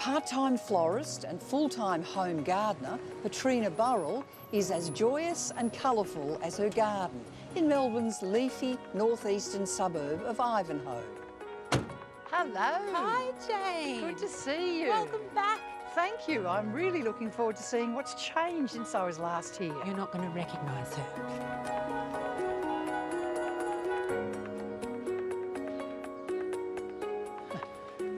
Part-time florist and full-time home gardener, Petrina is as joyous and colourful as her garden in Melbourne's leafy northeastern suburb of Ivanhoe. Hello. Hi, Jane. Good to see you. Welcome back. Thank you. I'm really looking forward to seeing what's changed since I was last here. You're not going to recognise her.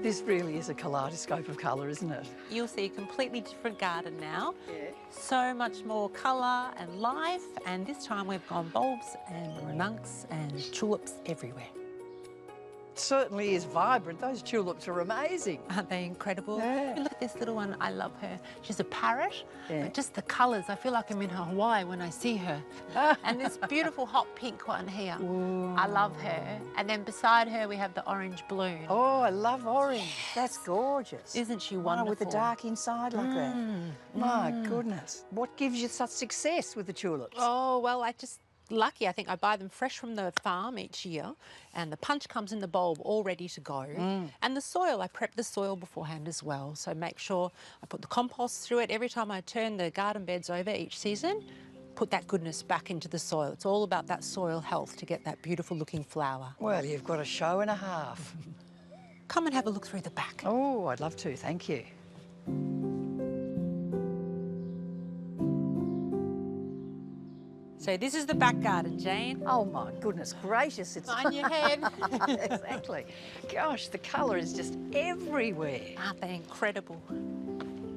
This really is a kaleidoscope of colour, isn't it? You'll see a completely different garden now. Yeah. So much more colour and life, and this time we've gone bulbs and ranunculi and tulips everywhere. It certainly is vibrant. Those tulips are amazing. Aren't they incredible? Yeah. Look at this little one. I love her. She's a parrot, Yeah. but just the colours. I feel like I'm in Hawaii when I see her. And this beautiful hot pink one here. Ooh. I love her. And then beside her we have the orange balloon. Oh, I love orange. That's gorgeous. Isn't she Wow, wonderful? with the dark inside like that. My goodness. What gives you such success with the tulips? Oh, well, lucky, I think. I buy them fresh from the farm each year, and the punch comes in the bulb all ready to go. And the soil, I prep the soil beforehand as well. So make sure I put the compost through it every time I turn the garden beds over each season. Put that goodness back into the soil. It's all about that soil health to get that beautiful looking flower. Well, you've got a show and a half. Come and have a look through the back. Oh, I'd love to, thank you. So this is the back garden, Jane. Oh my goodness gracious, it's On your head. Exactly. Gosh, the colour is just everywhere. Aren't they incredible?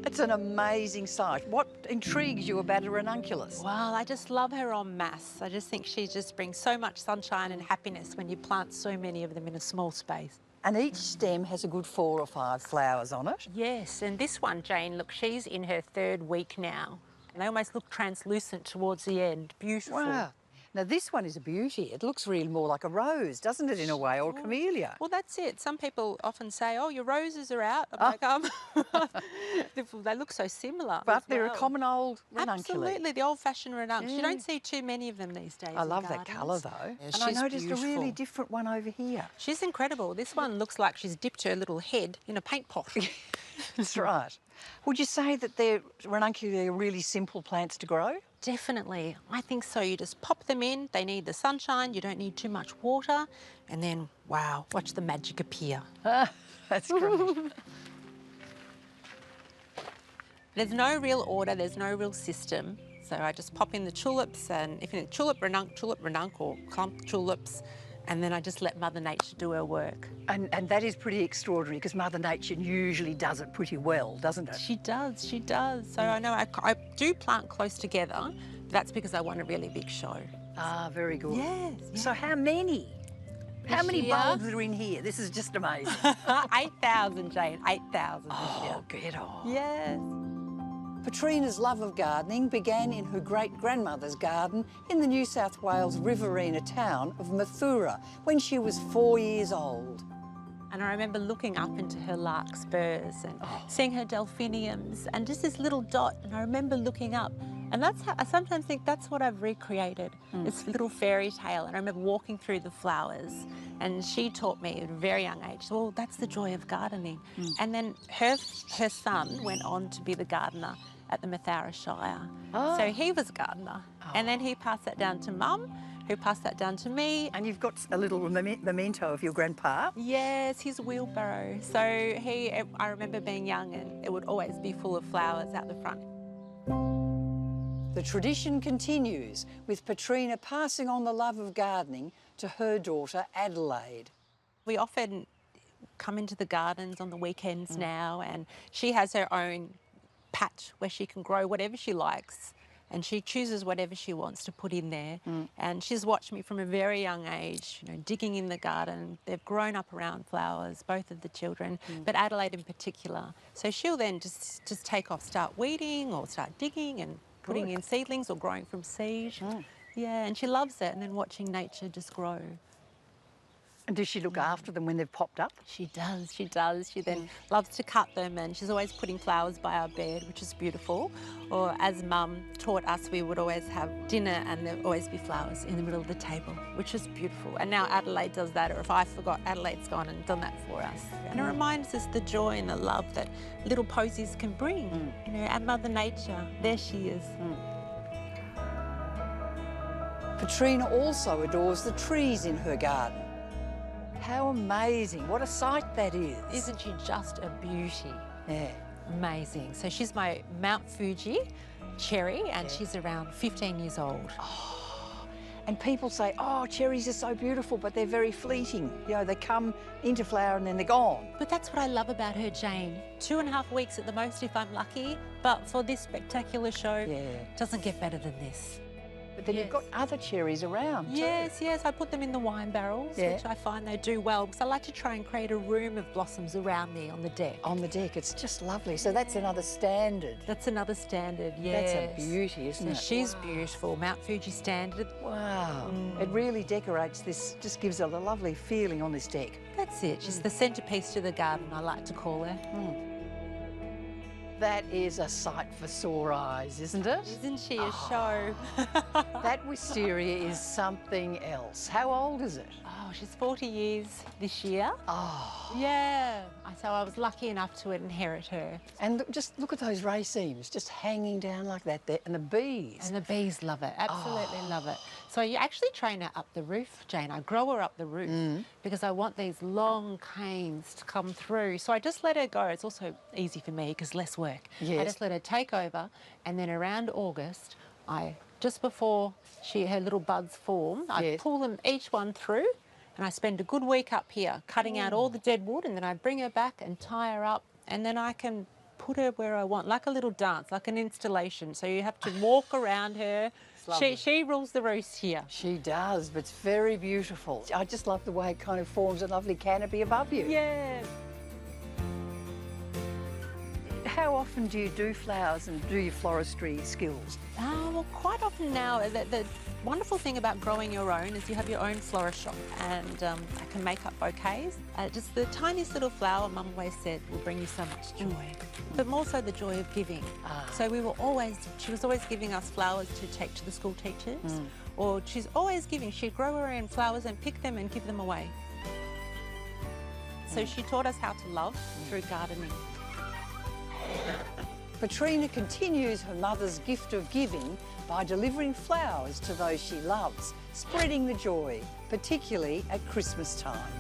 It's an amazing sight. What intrigues you about a ranunculus? Well, I just love her en masse. I just think she just brings so much sunshine and happiness when you plant so many of them in a small space. And each stem has a good 4 or 5 flowers on it. Yes, and this one, Jane, look, she's in her 3rd week now. And they almost look translucent towards the end. Beautiful. Wow. Now, this one is a beauty. It looks really more like a rose, doesn't it, in a way, or a camellia? Well, that's it. Some people often say, oh, your roses are out. I'm like, they look so similar. But as they're a well. common old ranunculi. Absolutely, the old-fashioned ranunculus. You don't see too many of them these days. I in love that gardens. colour, though. Yeah, and I she's noticed a really beautiful. different one over here. She's incredible. This one looks like she's dipped her little head in a paint pot. That's right. Would you say that they're ranunculi are really simple plants to grow? Definitely. I think so. You just pop them in. They need the sunshine. You don't need too much water. And then, wow, watch the magic appear. That's great. There's no real order. There's no real system. So I just pop in the tulips, and if you know, tulip, ranunc, or clump tulips, and then I just let Mother Nature do her work. And that is pretty extraordinary because Mother Nature usually does it pretty well, doesn't it? She does, she does. So I know I do plant close together, but that's because I want a really big show. Ah, very good. Yes. So how many? How many year? bulbs are in here? This is just amazing. 8,000, Jane, 8,000 this year. Oh, get on. Yes. Petrina's love of gardening began in her great-grandmother's garden in the New South Wales riverina town of Mathura when she was 4 years old. And I remember looking up into her larkspurs and seeing her delphiniums and just this little dot. And I remember looking up, and that's how I sometimes think that's what I've recreated, this little fairy tale. And I remember walking through the flowers, and she taught me at a very young age, well, that's the joy of gardening. And then her son went on to be the gardener at the Mathura Shire. So he was a gardener. And then he passed that down to Mum, who passed that down to me. And you've got a little memento of your grandpa. Yes, his wheelbarrow. So I remember being young and it would always be full of flowers out the front. The tradition continues, with Petrina passing on the love of gardening to her daughter Adelaide. We often come into the gardens on the weekends now, and she has her own patch where she can grow whatever she likes, and she chooses whatever she wants to put in there. And she's watched me from a very young age, you know, digging in the garden. They've grown up around flowers, both of the children, but Adelaide in particular. So she'll then just take off, start weeding or start digging and putting in seedlings or growing from seed. Yeah, and she loves it, and then watching nature just grow. And does she look after them when they've popped up? She does, she does. She then loves to cut them, and she's always putting flowers by our bed, which is beautiful. Or as Mum taught us, we would always have dinner and there'd always be flowers in the middle of the table, which is beautiful. And now Adelaide does that, or if I forgot, Adelaide's gone and done that for us. And it reminds us the joy and the love that little posies can bring. You know, and Mother Nature, there she is. Petrina also adores the trees in her garden. How amazing, what a sight that is. Isn't she just a beauty? Yeah. Amazing. So she's my Mount Fuji cherry, and she's around 15 years old. And people say, oh, cherries are so beautiful, but they're very fleeting. You know, they come into flower and then they're gone. But that's what I love about her, Jane. 2.5 weeks at the most if I'm lucky, but for this spectacular show, it doesn't get better than this. But then you've got other cherries around too. Yes, yes, I put them in the wine barrels, which I find they do well, because I like to try and create a room of blossoms around me on the deck. On the deck, it's just lovely. So that's another standard. That's another standard, yes. That's a beauty, isn't it? She's beautiful, Mount Fuji standard. Wow. It really decorates this, just gives it a lovely feeling on this deck. That's it. She's the centrepiece to the garden, I like to call her. That is a sight for sore eyes, isn't it? Isn't she a show? That wisteria is something else. How old is it? Oh, she's 40 years this year. Oh. Yeah. So I was lucky enough to inherit her. And just look at those racemes just hanging down like that there. And the bees. And the bees love it, absolutely love it. So you actually train her up the roof, Jane. I grow her up the roof because I want these long canes to come through. So I just let her go. It's also easy for me because less work. Yes. I just let her take over, and then around August, just before her little buds form, I pull them each one through, and I spend a good week up here cutting out all the dead wood, and then I bring her back and tie her up, and then I can put her where I want, like a little dance, like an installation. So you have to walk around her. She rules the roost here. She does, but it's very beautiful. I just love the way it kind of forms a lovely canopy above you. Yeah. How often do you do flowers and do your floristry skills? Well, quite often now. The wonderful thing about growing your own is you have your own florist shop, and I can make up bouquets. Just the tiniest little flower, Mum always said, will bring you so much joy, but more so the joy of giving. So she was always giving us flowers to take to the school teachers, or she's always giving. She'd grow her own flowers and pick them and give them away. So she taught us how to love through gardening. Petrina continues her mother's gift of giving by delivering flowers to those she loves, spreading the joy, particularly at Christmas time.